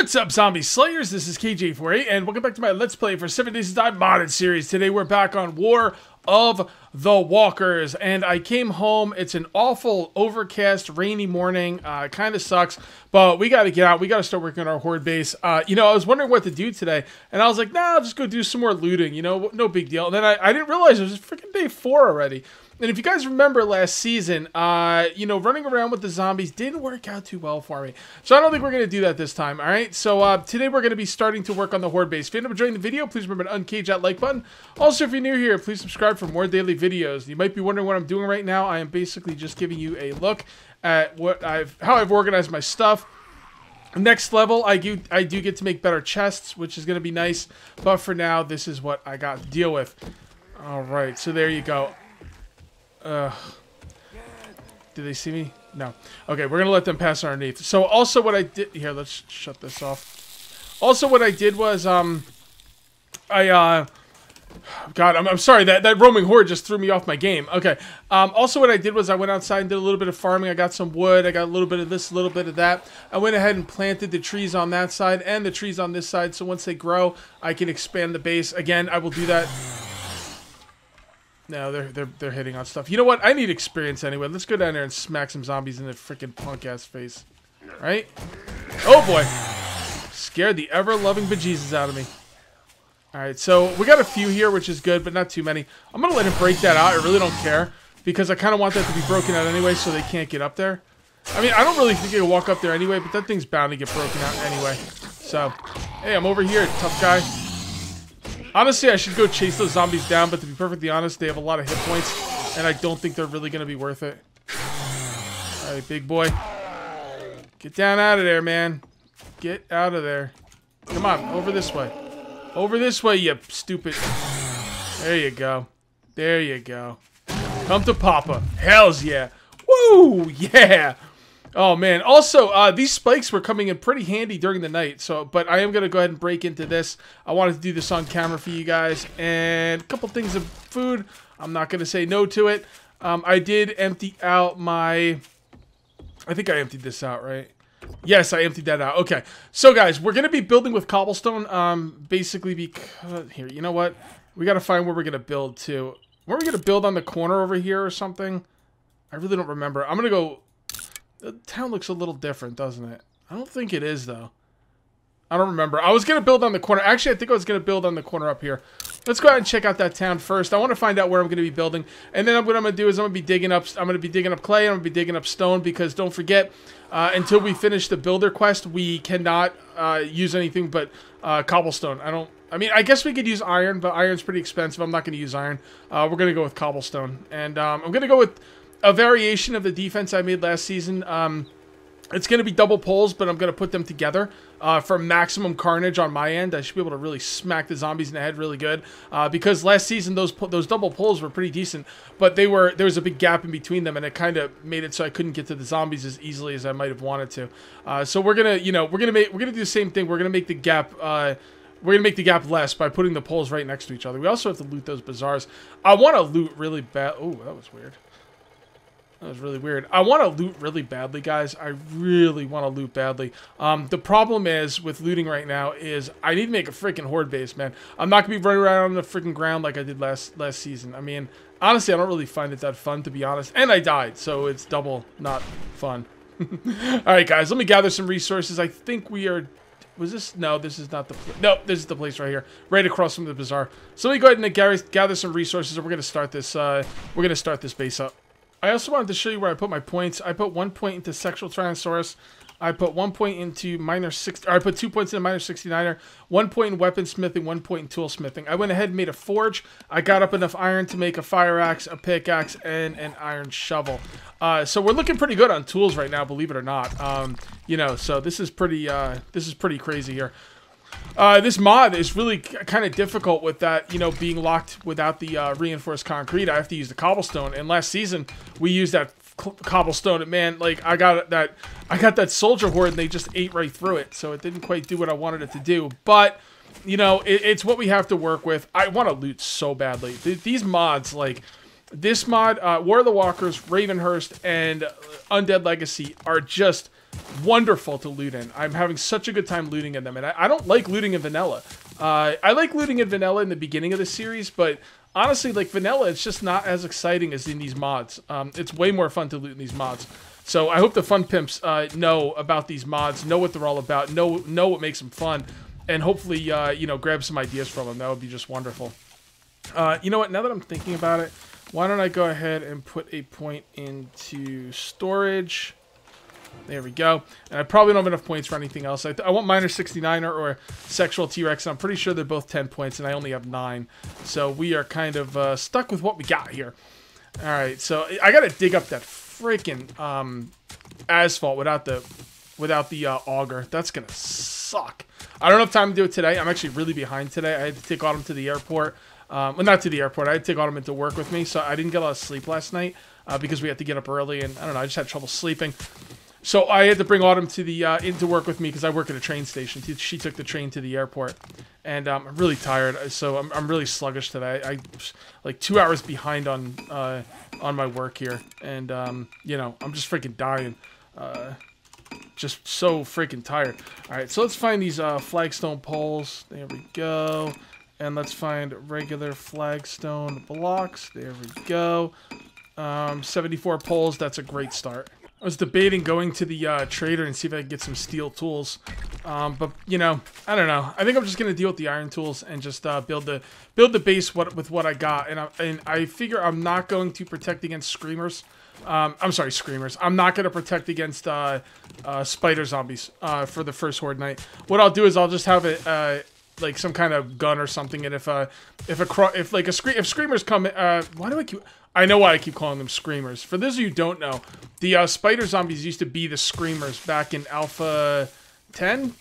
What's up, Zombie Slayers? This is KJ48, and welcome back to my Let's Play for 7 Days to Die modded series. Today we're back on War of the Walkers, and I came home. It's an awful, overcast, rainy morning. It kind of sucks, but we got to get out. We got to start working on our horde base. You know, I was wondering what to do today, and I was like, nah, I'll just go do some more looting. You know, no big deal. And then I didn't realize it was freaking day 4 already. And if you guys remember last season, you know, running around with the zombies didn't work out too well for me. So I don't think we're going to do that this time, all right? So today we're going to be starting to work on the horde base. If you end up enjoying the video, please remember to uncage that like button. Also, if you're new here, please subscribe for more daily videos. You might be wondering what I'm doing right now. I am basically just giving you a look at how I've organized my stuff. Next level, I do get to make better chests, which is going to be nice. But for now, this is what I got to deal with. All right, so there you go. Did they see me? No. Okay, we're gonna let them pass underneath. So also what I did here, let's shut this off. Also what I did was God, I'm sorry, that roaming horde just threw me off my game. Okay. Also what I did was I went outside and did a little bit of farming. I got some wood, I got a little bit of this, a little bit of that. I went ahead and planted the trees on that side and the trees on this side, so once they grow, I can expand the base. Again, I will do that. No, they're hitting on stuff. You know what? I need experience anyway. Let's go down there and smack some zombies in the freaking punk ass face. Right? Oh boy. Scared the ever-loving bejesus out of me. Alright, so we got a few here, which is good, but not too many. I'm gonna let him break that out. I really don't care. Because I kinda want that to be broken out anyway, so they can't get up there. I mean, I don't really think they can walk up there anyway, but that thing's bound to get broken out anyway. So, hey, I'm over here, tough guy. Honestly, I should go chase those zombies down, but to be perfectly honest, they have a lot of hit points, and I don't think they're really going to be worth it. Alright, big boy. Get down out of there, man. Get out of there. Come on, over this way. Over this way, you stupid... There you go. There you go. Come to Papa. Hells yeah. Woo! Yeah! Oh man, also, these spikes were coming in pretty handy during the night, so, but I am going to go ahead and break into this. I wanted to do this on camera for you guys, and a couple things of food. I'm not going to say no to it. I did empty out my, I think I emptied this out, right? Yes, I emptied that out. Okay, so guys, we're going to be building with cobblestone, basically because, here, you know what? We got to find where we're going to build to. Were we going to build on the corner over here or something? I really don't remember. I'm going to go... The town looks a little different, doesn't it? I don't think it is, though. I don't remember. I was going to build on the corner. Actually, I think I was going to build on the corner up here. Let's go ahead and check out that town first. I want to find out where I'm going to be building. And then what I'm going to do is I'm going to be digging up clay, and I'm going to be digging up stone, because don't forget, until we finish the builder quest, we cannot use anything but cobblestone. I mean, I guess we could use iron, but iron's pretty expensive. I'm not going to use iron. We're going to go with cobblestone. And I'm going to go with a variation of the defense I made last season. It's going to be double poles, but I'm going to put them together for maximum carnage on my end. I should be able to really smack the zombies in the head really good. Because last season, those double poles were pretty decent, but there was a big gap in between them, and it kind of made it so I couldn't get to the zombies as easily as I might have wanted to. So we're gonna, you know, we're gonna do the same thing. We're gonna make the gap. We're gonna make the gap less by putting the poles right next to each other. We also have to loot those bazaars. I want to loot really bad. Oh, that was weird. That was really weird. I want to loot really badly, guys. I really want to loot badly. The problem is, with looting right now, is I need to make a freaking horde base, man. I'm not going to be running around on the freaking ground like I did last season. I mean, honestly, I don't really find it that fun, to be honest. And I died, so it's double not fun. Alright, guys, let me gather some resources. I think we are... Was this? No, this is not the... No, this is the place right here. Right across from the bazaar. So let me go ahead and gather some resources, and we're going to start this, base up. I also wanted to show you where I put my points. I put 1 point into Sexual Tyrannosaurus. I put 1 point into Miner 60. Or I put 2 points into Miner 69er. 1 point in weaponsmithing. 1 point in toolsmithing. I went ahead and made a forge. I got up enough iron to make a fire axe, a pickaxe, and an iron shovel. So we're looking pretty good on tools right now, believe it or not. You know, so this is pretty crazy here. This mod is really kind of difficult with that, you know, being locked without the reinforced concrete. I have to use the cobblestone, and last season we used that cobblestone, and man, like I got that soldier horde, and they just ate right through it, so it didn't quite do what I wanted it to do. But you know, it's what we have to work with. I want to loot so badly. These mods, like this mod, War of the Walkers, Ravenhurst, and Undead Legacy, are just wonderful to loot in. I'm having such a good time looting in them, and I don't like looting in vanilla. I like looting in vanilla in the beginning of the series, but honestly, like vanilla, it's just not as exciting as in these mods. It's way more fun to loot in these mods. So I hope the fun pimps know about these mods, know what they're all about, know what makes them fun, and hopefully, you know, grab some ideas from them. That would be just wonderful. You know what? Now that I'm thinking about it, why don't I go ahead and put a point into storage? There we go. And I probably don't have enough points for anything else. I want Miner 69er or Sexual T-Rex. I'm pretty sure they're both 10 points, and I only have 9. So we are kind of stuck with what we got here. All right, so I got to dig up that freaking asphalt without the auger. That's going to suck. I don't have time to do it today. I'm actually really behind today. I had to take Autumn to the airport. Well, not to the airport. I had to take Autumn into work with me, so I didn't get a lot of sleep last night because we had to get up early, and I don't know, I just had trouble sleeping. So I had to bring Autumn to the into work with me because I work at a train station. She took the train to the airport, and I'm really tired, so I'm really sluggish today. I like 2 hours behind on my work here, and you know, I'm just freaking dying. Just so freaking tired. All right, so let's find these flagstone poles. There we go. And let's find regular flagstone blocks. There we go. 74 poles. That's a great start. I was debating going to the trader and see if I could get some steel tools. But, you know, I don't know. I think I'm just going to deal with the iron tools and just build the base with what I got. And I figure I'm not going to protect against screamers. I'm sorry, screamers. I'm not going to protect against spider zombies for the first horde night. What I'll do is I'll just have it like some kind of gun or something, and if screamers come, why do I keep? I know why I keep calling them screamers. For those of you who don't know, the spider zombies used to be the screamers back in Alpha 10.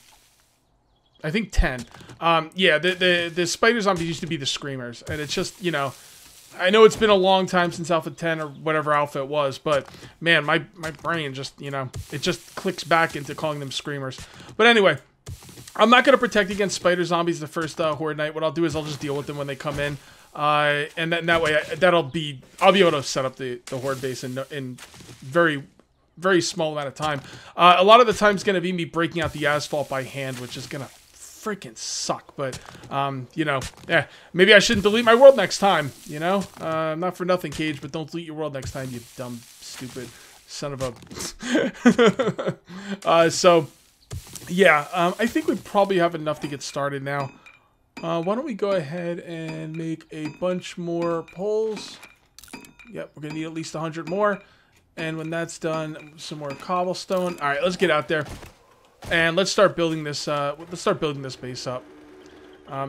I think 10. Yeah, the spider zombies used to be the screamers, and it's just, you know, I know it's been a long time since Alpha 10 or whatever alpha it was, but man, my brain just, you know, it just clicks back into calling them screamers. But anyway, I'm not going to protect against spider zombies the first horde night. What I'll do is I'll just deal with them when they come in. And then that way, I'll be able to set up the horde base in very, very small amount of time. A lot of the time is going to be me breaking out the asphalt by hand, which is going to freaking suck. But, you know, yeah, maybe I shouldn't delete my world next time, you know? Not for nothing, Cage, but don't delete your world next time, you dumb, stupid son of a... So... yeah, I think we probably have enough to get started now. Why don't we go ahead and make a bunch more poles. Yep, we're going to need at least 100 more. And when that's done, some more cobblestone. All right, let's get out there. And let's start building this, base up.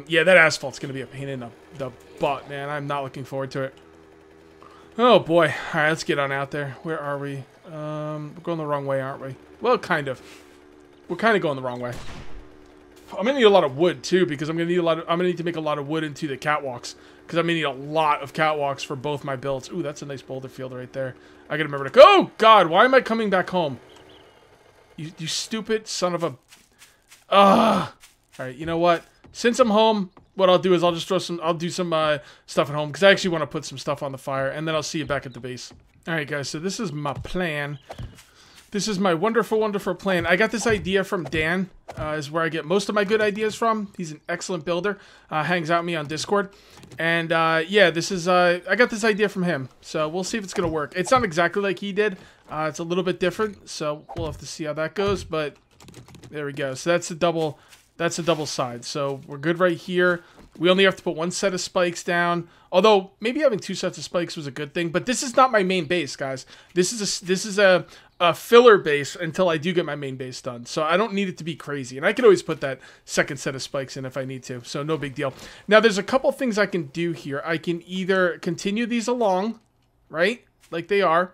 Yeah, that asphalt's going to be a pain in the butt, man. I'm not looking forward to it. Oh, boy. All right, let's get on out there. Where are we? We're going the wrong way, aren't we? Well, kind of. We're kind of going the wrong way. I'm gonna need a lot of wood too, because I'm gonna need to make a lot of wood into the catwalks, because I'm gonna need a lot of catwalks for both my builds. Ooh, that's a nice boulder field right there. I gotta remember to go. Oh God, why am I coming back home? You stupid son of a. All right, you know what? Since I'm home, what I'll do is I'll just do some stuff at home, because I actually want to put some stuff on the fire, and then I'll see you back at the base. All right, guys. So this is my plan. This is my wonderful, wonderful plan. I got this idea from Dan, is where I get most of my good ideas from. He's an excellent builder, hangs out with me on Discord. And yeah, this is, I got this idea from him. So we'll see if it's going to work. It's not exactly like he did. It's a little bit different, so we'll have to see how that goes. But there we go. So that's a double side. So we're good right here. We only have to put one set of spikes down. Although maybe having 2 sets of spikes was a good thing, but this is not my main base, guys. This is a filler base until I do get my main base done. So I don't need it to be crazy, and I can always put that second set of spikes in if I need to. So no big deal. Now there's a couple things I can do here. I can either continue these along, right, like they are,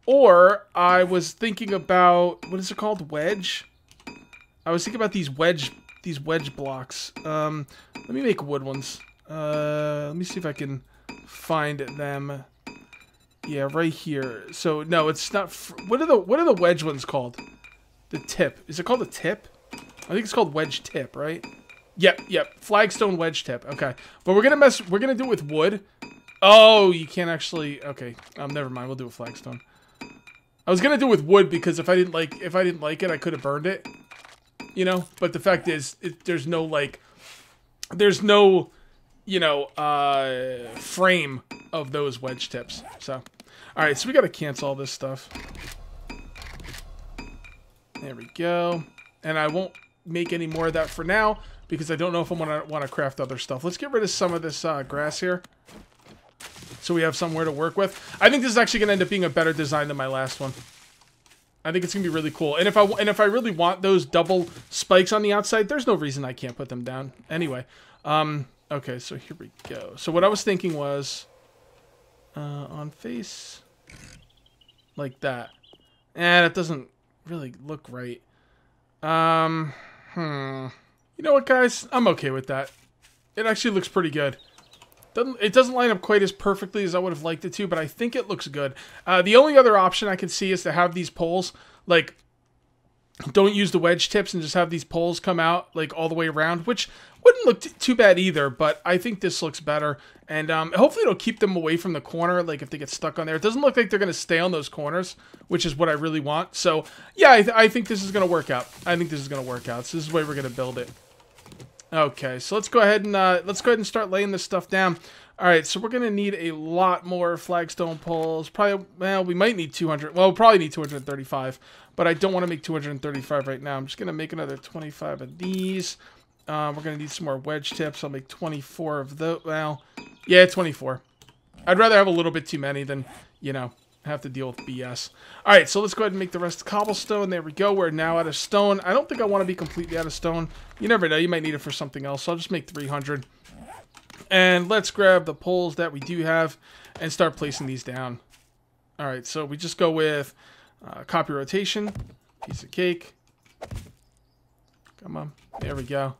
or I was thinking about, what is it called, wedge? I was thinking about these wedge blocks. Let me make wood ones. Let me see if I can find them. Yeah, right here. So no, it's not. What are the wedge ones called? The tip. Is it called a tip? I think it's called wedge tip, right? Yep. Flagstone wedge tip. Okay, but we're gonna do it with wood. Oh, you can't actually. Okay, never mind. We'll do a flagstone. I was gonna do it with wood because if I didn't like it, I could have burned it. You know, but the fact is, there's no like, there's no, you know, frame of those wedge tips. So, all right, so we got to cancel all this stuff. There we go. And I won't make any more of that for now because I don't know if I want to craft other stuff. Let's get rid of some of this grass here, so we have somewhere to work with. I think this is actually going to end up being a better design than my last one. I think it's going to be really cool. And if I really want those double spikes on the outside, there's no reason I can't put them down. Anyway, okay, so here we go. So what I was thinking was on face like that. And it doesn't really look right. You know what, guys? I'm okay with that. It actually looks pretty good. It doesn't line up quite as perfectly as I would have liked it to, but I think it looks good. The only other option I can see is to have these poles, like, don't use the wedge tips and just have these poles come out, like, all the way around, which wouldn't look too bad either, but I think this looks better. And hopefully it'll keep them away from the corner, like, if they get stuck on there. It doesn't look like they're going to stay on those corners, which is what I really want. So, yeah, I think this is going to work out. I think this is going to work out. So this is the way we're going to build it. Okay, so let's go ahead and start laying this stuff down. All right, so we're gonna need a lot more flagstone poles. Probably, well, we might need 200. Well, we'll probably need 235, but I don't want to make 235 right now. I'm just gonna make another 25 of these. We're gonna need some more wedge tips. I'll make 24 of those. Well, yeah, 24. I'd rather have a little bit too many than, you know, have to deal with BS. All right, so let's go ahead and make the rest of cobblestone. There we go. We're now out of stone. I don't think I want to be completely out of stone. You never know. You might need it for something else. So I'll just make 300. And let's grab the poles that we do have and start placing these down. All right, so we just go with copy rotation, piece of cake. Come on. There we go.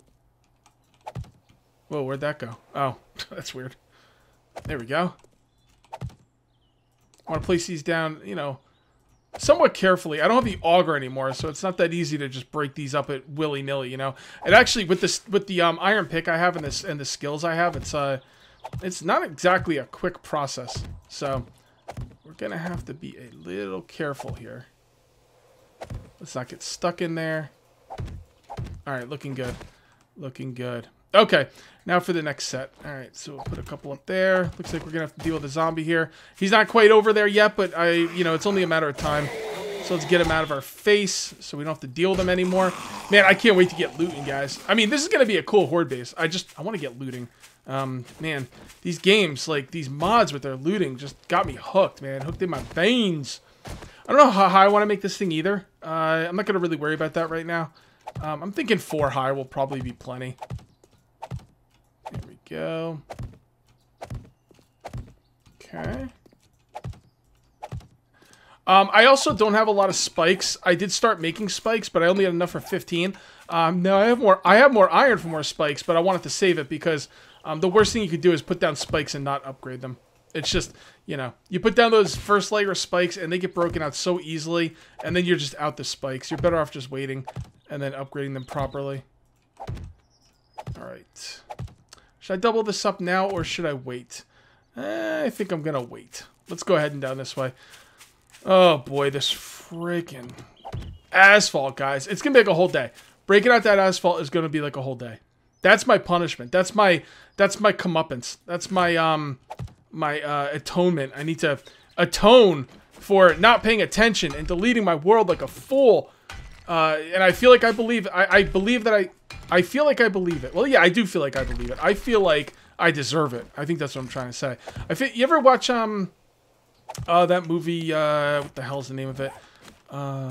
Whoa, where'd that go? Oh, that's weird. There we go. I want to place these down, you know, somewhat carefully. I don't have the auger anymore, so it's not that easy to just break these up at willy-nilly, you know. And actually, with the iron pick I have and the skills I have, it's not exactly a quick process. So we're gonna have to be a little careful here. Let's not get stuck in there. All right, looking good, looking good. Okay, now for the next set. All right, so we'll put a couple up there. Looks like we're gonna have to deal with a zombie here. He's not quite over there yet, but you know, it's only a matter of time. So let's get him out of our face so we don't have to deal with him anymore. Man, I can't wait to get looting, guys. I mean, this is gonna be a cool horde base. I want to get looting. Man, these games, like these mods with their looting, just got me hooked, man. Hooked in my veins. I don't know how high I want to make this thing either. I'm not gonna really worry about that right now. I'm thinking 4 high will probably be plenty. There we go. Okay. I also don't have a lot of spikes. I did start making spikes, but I only had enough for 15. No, I have more iron for more spikes, but I wanted to save it because the worst thing you could do is put down spikes and not upgrade them. It's just, you know, you put down those first layer of spikes and they get broken out so easily, and then you're just out the spikes. You're better off just waiting and then upgrading them properly. All right. Should I double this up now or should I wait? I think I'm gonna wait. Let's go ahead and down this way. Oh boy, this freaking asphalt, guys. It's gonna be like a whole day. Breaking out that asphalt is gonna be like a whole day. That's my punishment. That's my comeuppance. That's my my atonement. I need to atone for not paying attention and deleting my world like a fool. And I feel like I believe I feel like I believe it. Well, yeah, I do feel like I believe it. I feel like I deserve it. I think that's what I'm trying to say. You ever watch that movie? What the hell's the name of it? I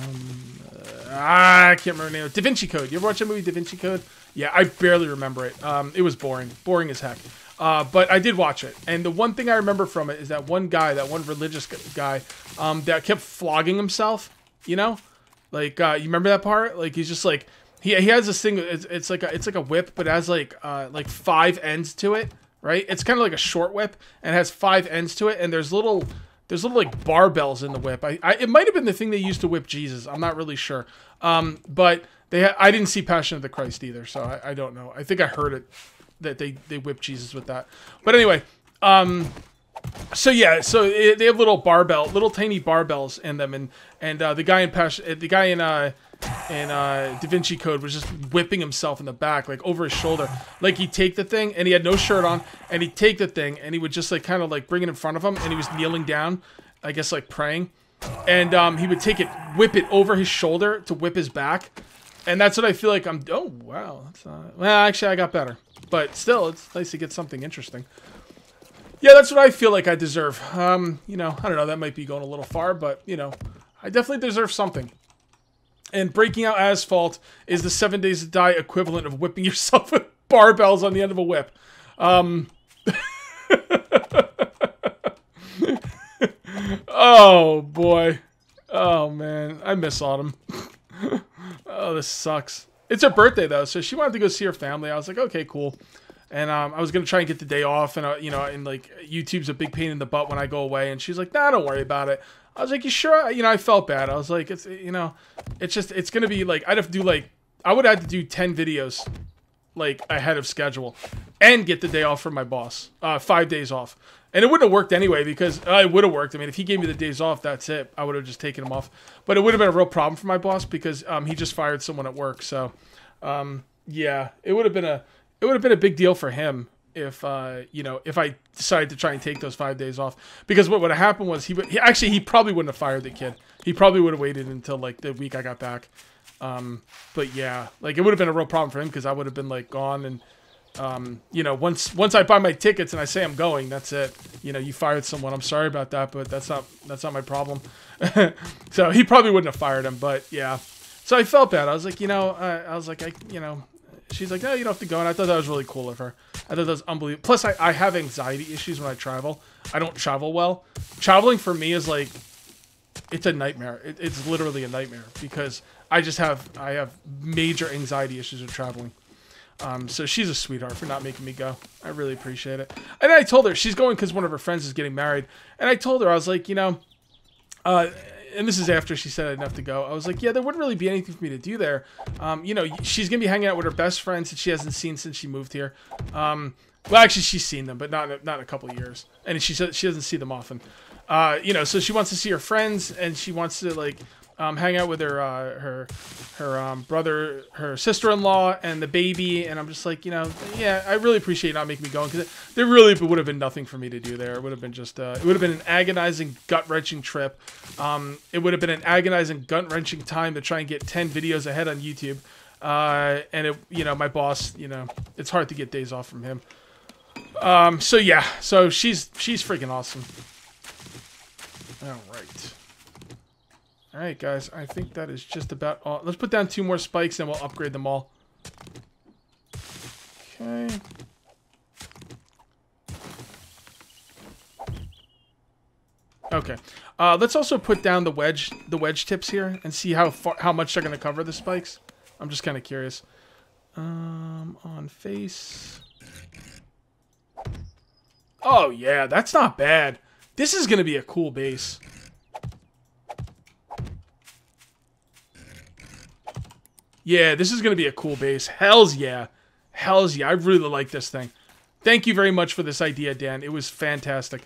can't remember the name of it. Da Vinci Code. You ever watch that movie, Da Vinci Code? Yeah, I barely remember it. It was boring. Boring as heck. But I did watch it. And the one thing I remember from it is that one guy, that one religious guy, that kept flogging himself, you know? Like, you remember that part? Like, he's just like, he has this thing, it's like a whip, but it has like 5 ends to it, right? It's kind of like a short whip, and it has 5 ends to it, and there's little like barbells in the whip. It might have been the thing they used to whip Jesus. I'm not really sure. But I didn't see Passion of the Christ either, so I don't know. I think I heard it that they whipped Jesus with that. But anyway, So yeah, so they have little tiny barbells in them, and the guy in Da Vinci Code was just whipping himself in the back, like over his shoulder. Like he'd take the thing, and he had no shirt on, and he'd take the thing, and he would just like kind of like bring it in front of him, and he was kneeling down, I guess like praying, and he would take it, whip it over his shoulder to whip his back, and that's what I feel like I'm. Oh wow, that's not, well actually I got better, but still it's nice to get something interesting. Yeah, that's what I feel like I deserve. You know, I don't know, that might be going a little far, but, you know, I definitely deserve something. And breaking out asphalt is the 7 days to die equivalent of whipping yourself with barbells on the end of a whip. Oh, boy. Oh, man. I miss Autumn. Oh, this sucks. It's her birthday, though, so she wanted to go see her family. I was like, okay, cool. And I was going to try and get the day off, and, you know, and, like, YouTube's a big pain in the butt when I go away. And she's like, nah, don't worry about it. I was like, you sure? You know, I felt bad. I was like, it's, you know, it's just, it's going to be, like, I'd have to do, like, I would have to do 10 videos, like, ahead of schedule. And get the day off from my boss. 5 days off. And it wouldn't have worked anyway, because it would have worked. I mean, if he gave me the days off, that's it. I would have just taken them off. But it would have been a real problem for my boss, because he just fired someone at work. So, yeah, it would have been a big deal for him if, you know, if I decided to try and take those 5 days off. Because what would have happened was he probably wouldn't have fired the kid. He probably would have waited until, like, the week I got back. But yeah, like, it would have been a real problem for him, because I would have been, like, gone. And, you know, once I buy my tickets and I say I'm going, that's it. You know, you fired someone. I'm sorry about that, but that's not my problem. So he probably wouldn't have fired him, but yeah. So I felt bad. I was like, you know, you know, she's like, no, you don't have to go. And I thought that was really cool of her. I thought that was unbelievable. Plus, I have anxiety issues when I travel. I don't travel well. Traveling for me is like, it's a nightmare. It's literally a nightmare, because I have major anxiety issues with traveling. So she's a sweetheart for not making me go. I really appreciate it. And I told her she's going because one of her friends is getting married. And I told her, I was like, you know, and this is after she said I didn't have to go. I was like, yeah, there wouldn't really be anything for me to do there. You know, she's going to be hanging out with her best friends that she hasn't seen since she moved here. Well, actually, she's seen them, but not in a couple of years. And she said she doesn't see them often. You know, so she wants to see her friends, and she wants to, like, hang out with her brother, her sister-in-law, and the baby. And I'm just like, you know, yeah, I really appreciate not making me go, because there really would have been nothing for me to do there. It would have been just, it would have been an agonizing, gut-wrenching trip. It would have been an agonizing, gut-wrenching time to try and get 10 videos ahead on YouTube. And it, you know, my boss, you know, it's hard to get days off from him. So yeah, so she's freaking awesome. All right. All right, guys, I think that is just about all. Let's put down 2 more spikes, and we'll upgrade them all. Okay. Okay. Let's also put down the wedge tips here and see how much they're going to cover the spikes. I'm just kind of curious. On face. Oh, yeah, that's not bad. This is going to be a cool base. Yeah, this is going to be a cool base. Hells yeah. Hells yeah. I really like this thing. Thank you very much for this idea, Dan. It was fantastic.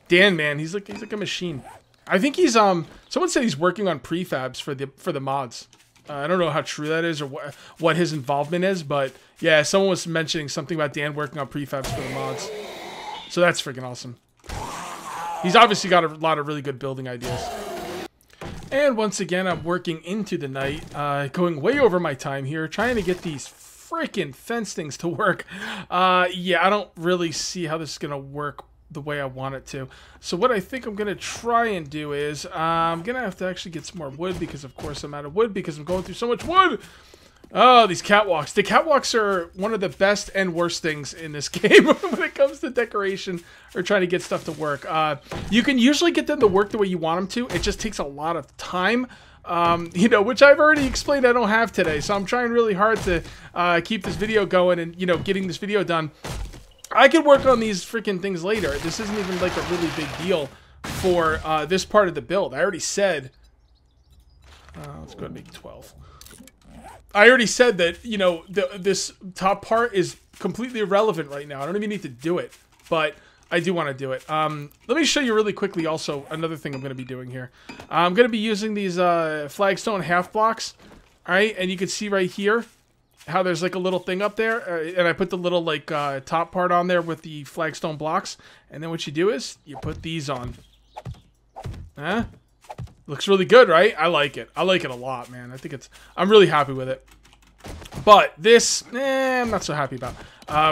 Dan, man, he's like a machine. I think he's someone said he's working on prefabs for the mods. I don't know how true that is or what his involvement is, but yeah, someone was mentioning something about Dan working on prefabs for the mods. So that's freaking awesome. He's obviously got a lot of really good building ideas. And once again, I'm working into the night, going way over my time here, trying to get these freaking fence things to work. Yeah, I don't really see how this is going to work the way I want it to. So what I think I'm going to try and do is, I'm going to have to actually get some more wood, because of course I'm out of wood, because I'm going through so much wood. Oh, these catwalks. The catwalks are one of the best and worst things in this game when it comes to decoration or trying to get stuff to work. You can usually get them to work the way you want them to. It just takes a lot of time, you know, which I've already explained I don't have today. So I'm trying really hard to keep this video going and, you know, getting this video done. I could work on these freaking things later. This isn't even like a really big deal for this part of the build. I already said, let's go ahead and make 12. I already said that, you know, this top part is completely irrelevant right now. I don't even need to do it. But I do want to do it. Let me show you really quickly also another thing I'm going to be doing here. I'm going to be using these flagstone half blocks. All right, and you can see right here how there's like a little thing up there. And I put the little like top part on there with the flagstone blocks. And then what you do is you put these on. Huh? Looks really good, right? I like it. I like it a lot, man. I'm really happy with it. But this, I'm not so happy about.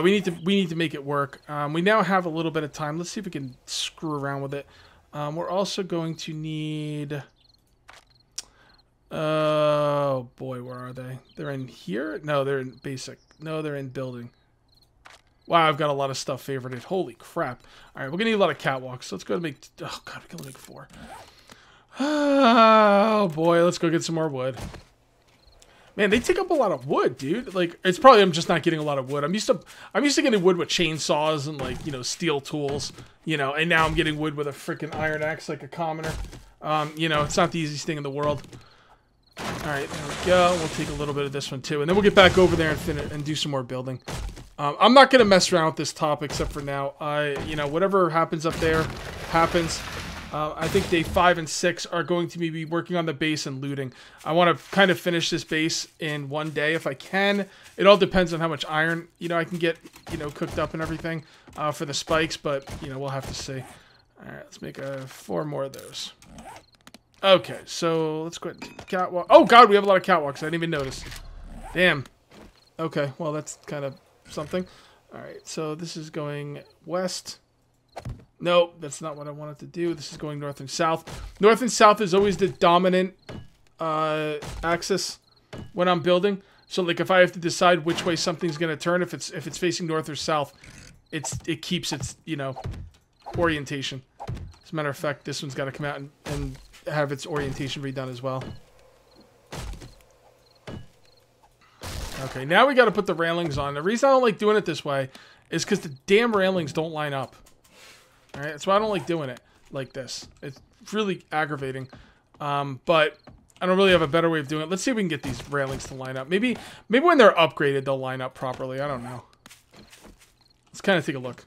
We need to make it work. We now have a little bit of time. Let's see if we can screw around with it. We're also going to need. Oh boy, where are they? They're in here? No, they're in basic. No, they're in building. Wow, I've got a lot of stuff favorited. Holy crap! All right, we're gonna need a lot of catwalks. So let's go to make. Oh god, we can only make 4. Oh boy, let's go get some more wood. Man, they take up a lot of wood, dude. Like, it's probably I'm just not getting a lot of wood. I'm used to getting wood with chainsaws and like, you know, steel tools, you know, and now I'm getting wood with a freaking iron axe like a commoner. You know, it's not the easiest thing in the world. All right, there we go. We'll take a little bit of this one too, and then we'll get back over there and finish and do some more building. I'm not gonna mess around with this top except for now. You know, whatever happens up there, happens. I think day 5 and 6 are going to be working on the base and looting. I want to kind of finish this base in one day if I can. It all depends on how much iron, you know, I can get, you know, cooked up and everything for the spikes, but, you know, we'll have to see. All right, let's make 4 more of those. Okay, so let's go ahead and take the catwalk. Oh, God, we have a lot of catwalks. I didn't even notice. Damn. Okay, well, that's kind of something. All right, so this is going west. No, that's not what I wanted to do. This is going north and south. North and south is always the dominant axis when I'm building. So, like, if I have to decide which way something's going to turn, if it's facing north or south, it keeps its, you know, orientation. As a matter of fact, this one's got to come out and have its orientation redone as well. Okay, now we got to put the railings on. The reason I don't like doing it this way is because the damn railings don't line up. Alright, that's why I don't like doing it like this. It's really aggravating. But I don't really have a better way of doing it. Let's see if we can get these railings to line up. Maybe when they're upgraded, they'll line up properly. I don't know. Let's kind of take a look.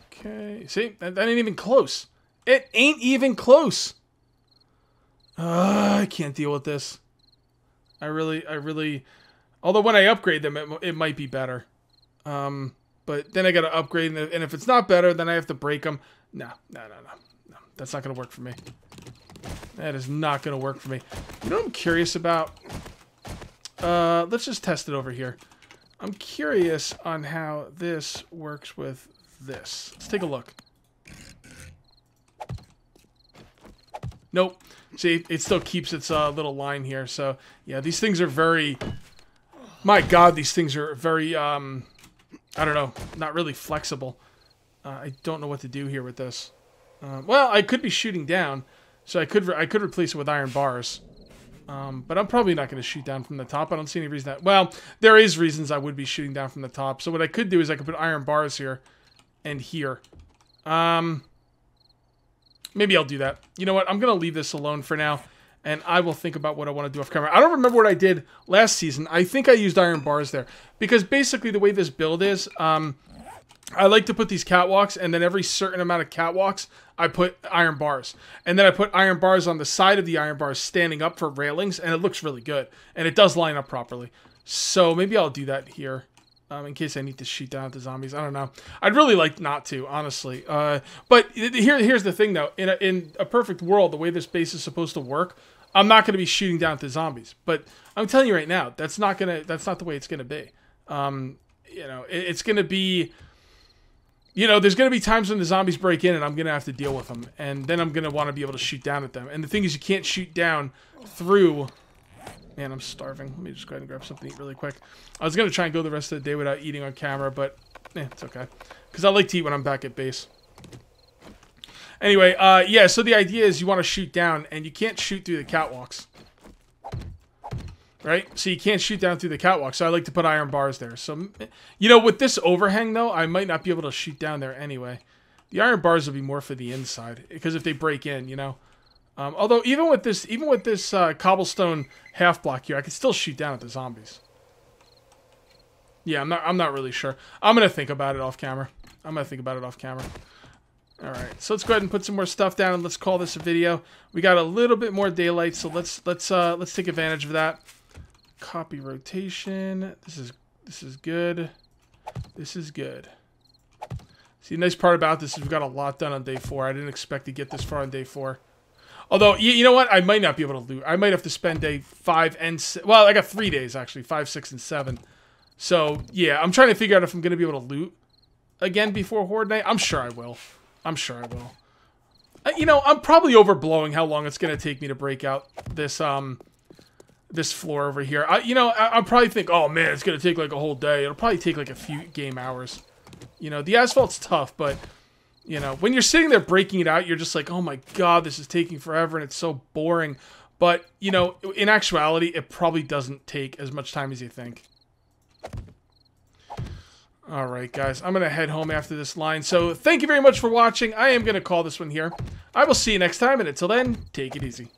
Okay, see? That ain't even close. It ain't even close. I can't deal with this. I really... Although when I upgrade them, it might be better. But then I got to upgrade, and if it's not better, then I have to break them. No. That's not going to work for me. That is not going to work for me. You know what I'm curious about? Let's just test it over here. I'm curious on how this works with this. Let's take a look. Nope. See, it still keeps its little line here. So, yeah, these things are very... My God, these things are very... I don't know, not really flexible. I don't know what to do here with this. Well, I could be shooting down, so I could replace it with iron bars. But I'm probably not going to shoot down from the top. I don't see any reason that... Well, there is reasons I would be shooting down from the top. So what I could do is I could put iron bars here and here. Maybe I'll do that. You know what? I'm going to leave this alone for now. And I will think about what I want to do off camera. I don't remember what I did last season. I think I used iron bars there. Because basically the way this build is, I like to put these catwalks, and then every certain amount of catwalks, I put iron bars. And then I put iron bars on the side of the iron bars standing up for railings, and it looks really good. And it does line up properly. So maybe I'll do that here. In case I need to shoot down at the zombies. I don't know. I'd really like not to, honestly. But here's the thing, though. In a perfect world, the way this base is supposed to work, I'm not going to be shooting down at the zombies. But I'm telling you right now, that's not the way it's going to be. You know, it's going to be... You know, there's going to be times when the zombies break in and I'm going to have to deal with them. And then I'm going to want to be able to shoot down at them. And the thing is, you can't shoot down through... Man, I'm starving. Let me just go ahead and grab something to eat really quick. I was going to try and go the rest of the day without eating on camera, but it's okay. Because I like to eat when I'm back at base. Anyway, yeah, so the idea is you want to shoot down, and you can't shoot through the catwalks. Right? So you can't shoot down through the catwalk, so I like to put iron bars there. So, you know, with this overhang, though, I might not be able to shoot down there anyway. The iron bars will be more for the inside, because if they break in, you know. Although, even with this cobblestone half block here, I can still shoot down at the zombies. Yeah, I'm not really sure. I'm gonna think about it off camera. All right, so let's go ahead and put some more stuff down, and let's call this a video. We got a little bit more daylight, so let's take advantage of that. Copy rotation. This is good. This is good. See, the nice part about this is we've got a lot done on day 4. I didn't expect to get this far on day 4. Although, you know what? I might not be able to loot. I might have to spend day 5 and 6. Well, I got 3 days, actually. 5, 6, and 7. So, yeah, I'm trying to figure out if I'm going to be able to loot again before Horde Night. I'm sure I will. You know, I'm probably overblowing how long it's going to take me to break out this this floor over here. You know, I probably think, oh, man, it's going to take like a whole day. It'll probably take like a few game hours. You know, the asphalt's tough, but, you know, when you're sitting there breaking it out, you're just like, oh my god, this is taking forever and it's so boring. But, you know, in actuality, it probably doesn't take as much time as you think. Alright, guys, I'm going to head home after this line. So, thank you very much for watching. I am going to call this one here. I will see you next time, and until then, take it easy.